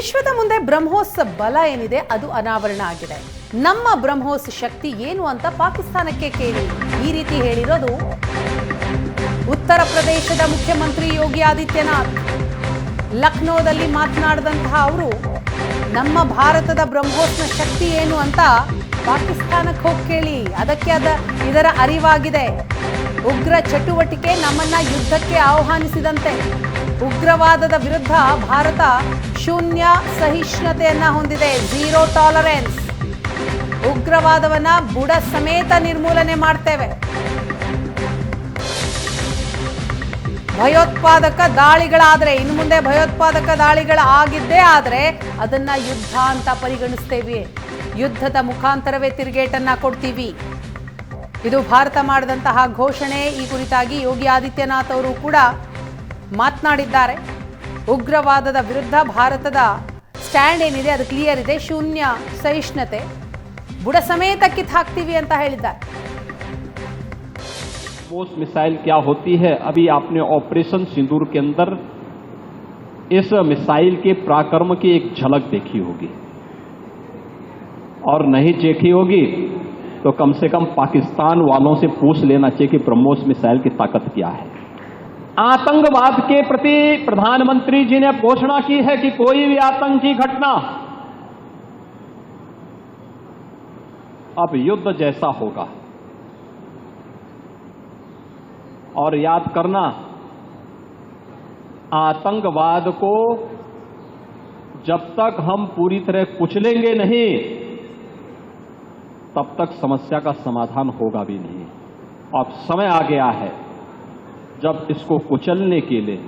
ವಿಶ್ವದ ಮುಂದೆ ಬ್ರಹ್ಮೋಸ್ ಬಲ ಏನಿದೆ ಅದು ಅನಾವರಣ ಆಗಿದೆ. ನಮ್ಮ ಬ್ರಹ್ಮೋಸ್ ಶಕ್ತಿ ಏನು ಅಂತ ಪಾಕಿಸ್ತಾನಕ್ಕೆ ಕೇಳಿ ಈ ರೀತಿ ಹೇಳಿರೋದು ಉತ್ತರ ಪ್ರದೇಶದ ಮುಖ್ಯಮಂತ್ರಿ ಯೋಗಿ ಆದಿತ್ಯನಾಥ್. ಲಕ್ನೋದಲ್ಲಿ ಮಾತನಾಡಿದಂತಹ ಅವರು ನಮ್ಮ ಭಾರತದ ಬ್ರಹ್ಮೋಸ್ನ ಶಕ್ತಿ ಏನು ಅಂತ ಪಾಕಿಸ್ತಾನಕ್ಕೆ ಹೋಗಿ ಕೇಳಿ, ಅದಕ್ಕೆ ಇದರ ಅರಿವಾಗಿದೆ. ಉಗ್ರ ಚಟುವಟಿಕೆ ನಮ್ಮನ್ನ ಯುದ್ಧಕ್ಕೆ ಆಹ್ವಾನಿಸಿದಂತೆ. ಉಗ್ರವಾದದ ವಿರುದ್ಧ ಭಾರತ ಶೂನ್ಯ ಸಹಿಷ್ಣುತೆಯನ್ನ ಹೊಂದಿದೆ, ಝೀರೋ ಟಾಲರೆನ್ಸ್. ಉಗ್ರವಾದವನ್ನ ಬುಡ ಸಮೇತ ನಿರ್ಮೂಲನೆ ಮಾಡ್ತೇವೆ. ಭಯೋತ್ಪಾದಕ ದಾಳಿಗಳಾದ್ರೆ, ಇನ್ನು ಮುಂದೆ ಭಯೋತ್ಪಾದಕ ದಾಳಿಗಳಾಗಿದ್ದೇ ಆದ್ರೆ ಅದನ್ನ ಯುದ್ಧ ಅಂತ ಪರಿಗಣಿಸ್ತೇವೆ. ಯುದ್ಧದ ಮುಖಾಂತರವೇ ತಿರುಗೇಟನ್ನ ಕೊಡ್ತೀವಿ. ಇದು ಭಾರತ ಮಾಡಿದಂತಹ ಘೋಷಣೆ. ಈ ಕುರಿತಾಗಿ ಯೋಗಿ ಆದಿತ್ಯನಾಥ್ ಅವರು ಕೂಡ ಮಾತನಾಡಿದ್ದಾರೆ. ಉಗ್ರವಾದದ ವಿರುದ್ಧ ಭಾರತದ ಸ್ಟ್ಯಾಂಡ್ ಏನಿದೆ ಅದು ಕ್ಲಿಯರ್ ಇದೆ, ಶೂನ್ಯ ಸಹಿಷ್ಣುತೆ, ಬುಡ ಸಮೇತ ಕಿತ್ತು ಹಾಕ್ತೀವಿ ಅಂತ ಹೇಳಿದ್ದಾರೆ. ब्रह्मोस मिसाइल क्या होती है, अभी आपने ऑपरेशन सिंदूर के अंदर इस मिसाइल के पराक्रम की एक झलक देखी होगी, और नहीं देखी होगी तो कम से कम पाकिस्तान वालों से पूछ लेना चाहिए कि ब्रह्मोस मिसाइल की ताकत क्या है। आतंकवाद के प्रति प्रधानमंत्री जी ने घोषणा की है कि कोई भी आतंकी घटना अब युद्ध जैसा होगा। और याद करना, आतंकवाद को जब तक हम पूरी तरह कुचलेंगे नहीं तब तक समस्या का समाधान होगा भी नहीं। अब समय आ गया है जब इसको कुचलने के लिए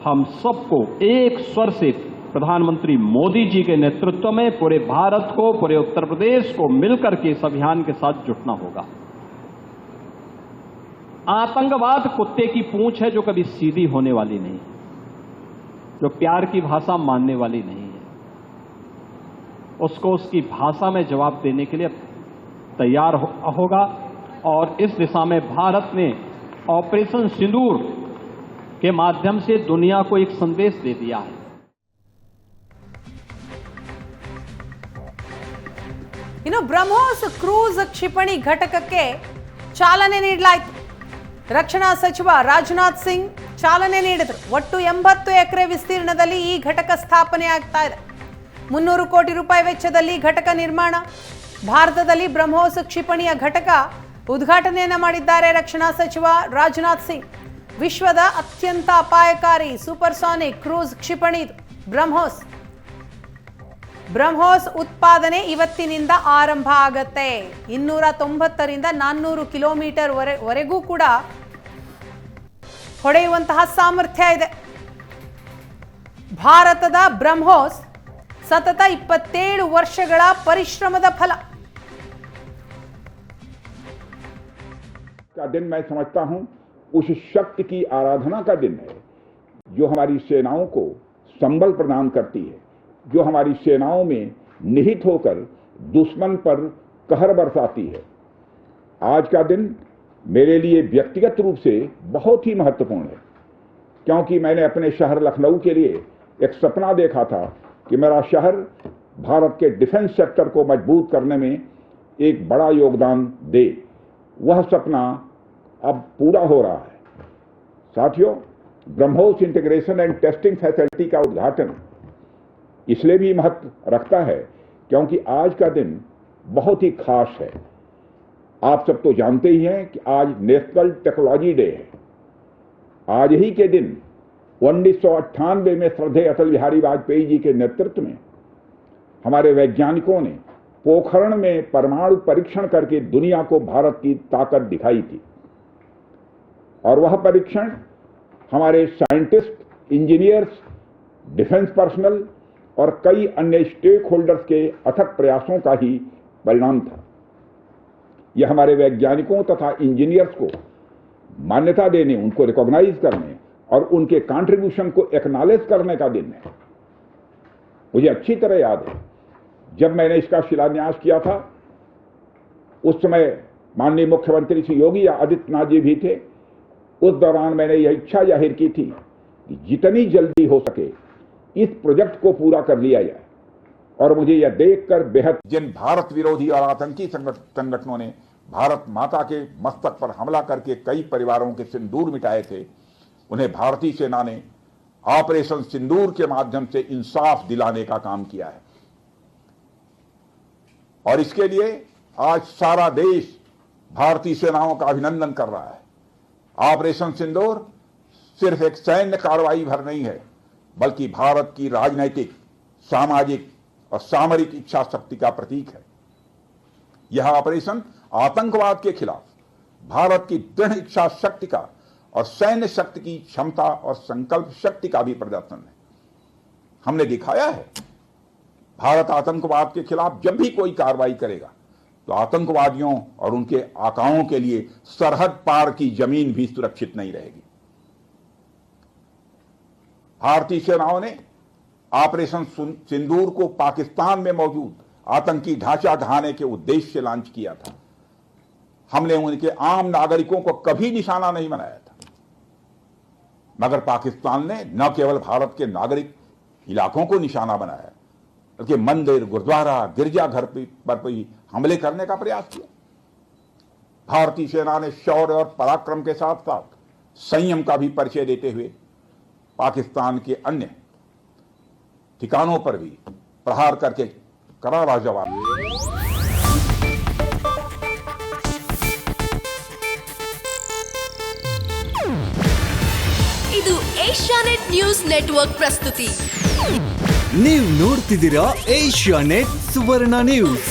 हम सबको एक स्वर से प्रधानमंत्री मोदी जी के नेतृत्व में पूरे भारत को, पूरे उत्तर प्रदेश को मिलकर के इस अभियान के साथ जुटना होगा। आतंकवाद कुत्ते की पूंछ है जो कभी सीधी होने वाली नहीं, जो प्यार की भाषा मानने वाली नहीं है। उसको उसकी भाषा में जवाब देने के लिए तैयार होगा। और इस दिशा में भारत ने ऑपरेशन सिंदूर के माध्यम से दुनिया को एक संदेश दे दिया है। ಇನ್ನು ಬ್ರಹ್ಮೋಸ್ ಕ್ರೂಸ್ ಕ್ಷಿಪಣಿ ಘಟಕಕ್ಕೆ ಚಾಲನೆ ನೀಡಲಾಯಿತು. ರಕ್ಷಣಾ ಸಚಿವ ರಾಜನಾಥ್ ಸಿಂಗ್ ಚಾಲನೆ ನೀಡಿದರು. ಒಟ್ಟು 80 ಎಕರೆ ವಿಸ್ತೀರ್ಣದಲ್ಲಿ ಈ ಘಟಕ ಸ್ಥಾಪನೆ ಆಗ್ತಾ ಇದೆ. 300 ಕೋಟಿ ರೂಪಾಯಿ ವೆಚ್ಚದಲ್ಲಿ ಘಟಕ ನಿರ್ಮಾಣ. ಭಾರತದಲ್ಲಿ ಬ್ರಹ್ಮೋಸ್ ಕ್ಷಿಪಣಿಯ ಘಟಕ ಉದ್ಘಾಟನೆಯನ್ನ ಮಾಡಿದ್ದಾರೆ ರಕ್ಷಣಾ ಸಚಿವ ರಾಜನಾಥ್ ಸಿಂಗ್. ವಿಶ್ವದ ಅತ್ಯಂತ ಅಪಾಯಕಾರಿ ಸೂಪರ್ಸಾನಿಕ್ ಕ್ರೂಸ್ ಕ್ಷಿಪಣಿ ಇದು ಬ್ರಹ್ಮೋಸ್. ಬ್ರಹ್ಮೋಸ್ ಉತ್ಪಾದನೆ ಇವತ್ತಿನಿಂದ ಆರಂಭ ಆಗತ್ತೆ. 290ರಿಂದ 400 ಕಿಲೋಮೀಟರ್ ವರೆಗೂ ಕೂಡ ಹೊಡೆಯುವಂತಹ ಸಾಮರ್ಥ್ಯ ಇದೆ. ಭಾರತದ ಬ್ರಹ್ಮೋಸ್ ಸತತ 27 ವರ್ಷಗಳ ಪರಿಶ್ರಮದ ಫಲ. का दिन मैं समझता हूं उस शक्ति की आराधना का दिन है जो हमारी सेनाओं को संबल प्रदान करती है, जो हमारी सेनाओं में निहित होकर दुश्मन पर कहर बरसाती है। आज का दिन मेरे लिए व्यक्तिगत रूप से बहुत ही महत्वपूर्ण है, क्योंकि मैंने अपने शहर लखनऊ के लिए एक सपना देखा था कि मेरा शहर भारत के डिफेंस सेक्टर को मजबूत करने में एक बड़ा योगदान दे। वह सपना अब पूरा हो रहा है। साथियों, BrahMos integration and testing facility का उद्घाटन इसलिए भी महत्व रखता है क्योंकि आज का दिन बहुत ही खास है। आप सब तो जानते ही हैं कि आज नेशनल टेक्नोलॉजी डे है। आज ही के दिन 1998 में श्रद्धेय अटल बिहारी वाजपेयी जी के नेतृत्व में हमारे वैज्ञानिकों ने पोखरण में परमाणु परीक्षण करके दुनिया को भारत की ताकत दिखाई थी। और वह परीक्षण हमारे साइंटिस्ट, इंजीनियर्स, डिफेंस पर्सनल और कई अन्य स्टेक होल्डर्स के अथक प्रयासों का ही परिणाम था। यह हमारे वैज्ञानिकों तथा इंजीनियर्स को मान्यता देने, उनको रिकॉग्नाइज करने और उनके कंट्रीब्यूशन को एक्नॉलेज करने का दिन है। मुझे अच्छी तरह याद है जब मैंने इसका शिलान्यास किया था, उस समय माननीय मुख्यमंत्री श्री योगी आदित्यनाथ जी भी थे। उस दौरान मैंने यह इच्छा जाहिर की थी कि जितनी जल्दी हो सके इस प्रोजेक्ट को पूरा कर लिया जाए। और मुझे यह देखकर बेहद, जिन भारत विरोधी और आतंकी संगठनों ने भारत माता के मस्तक पर हमला करके कई परिवारों के सिंदूर मिटाए थे, उन्हें भारतीय सेना ने ऑपरेशन सिंदूर के माध्यम से इंसाफ दिलाने का काम किया है। और इसके लिए आज सारा देश भारतीय सेनाओं का अभिनंदन कर रहा है। ऑपरेशन सिंदूर सिर्फ एक सैन्य कार्रवाई भर नहीं है, बल्कि भारत की राजनैतिक, सामाजिक और सामरिक इच्छा शक्ति का प्रतीक है। यह ऑपरेशन आतंकवाद के खिलाफ भारत की दृढ़ इच्छा शक्ति का और सैन्य शक्ति की क्षमता और संकल्प शक्ति का भी प्रदर्शन है। हमने दिखाया है, भारत आतंकवाद के खिलाफ जब भी कोई कार्रवाई करेगा तो आतंकवादियों और उनके आकाओं के लिए सरहद पार की जमीन भी सुरक्षित नहीं रहेगी। भारतीय सेनाओं ने ऑपरेशन सिंदूर को पाकिस्तान में मौजूद आतंकी ढांचा ढहाने के उद्देश्य से लॉन्च किया था। हमने उनके आम नागरिकों को कभी निशाना नहीं बनाया था, मगर पाकिस्तान ने न केवल भारत के नागरिक इलाकों को निशाना बनाया, बल्कि मंदिर, गुरुद्वारा, गिरजाघर पर भी हमले करने का प्रयास किया। भारतीय सेना ने शौर्य और पराक्रम के साथ साथ संयम का भी परिचय देते हुए पाकिस्तान के अन्य ठिकानों पर भी प्रहार करके करारा जवाब दिया। ಇದು ಏಷ್ಯಾನೆಟ್ ನ್ಯೂಸ್ ನೆಟ್ವರ್ಕ್ ಪ್ರಸ್ತುತಿ. ನೀವು ನೋಡ್ತಿದ್ದೀರಾ ಏಷ್ಯಾನೆಟ್ ಸುವರ್ಣ ನ್ಯೂಸ್.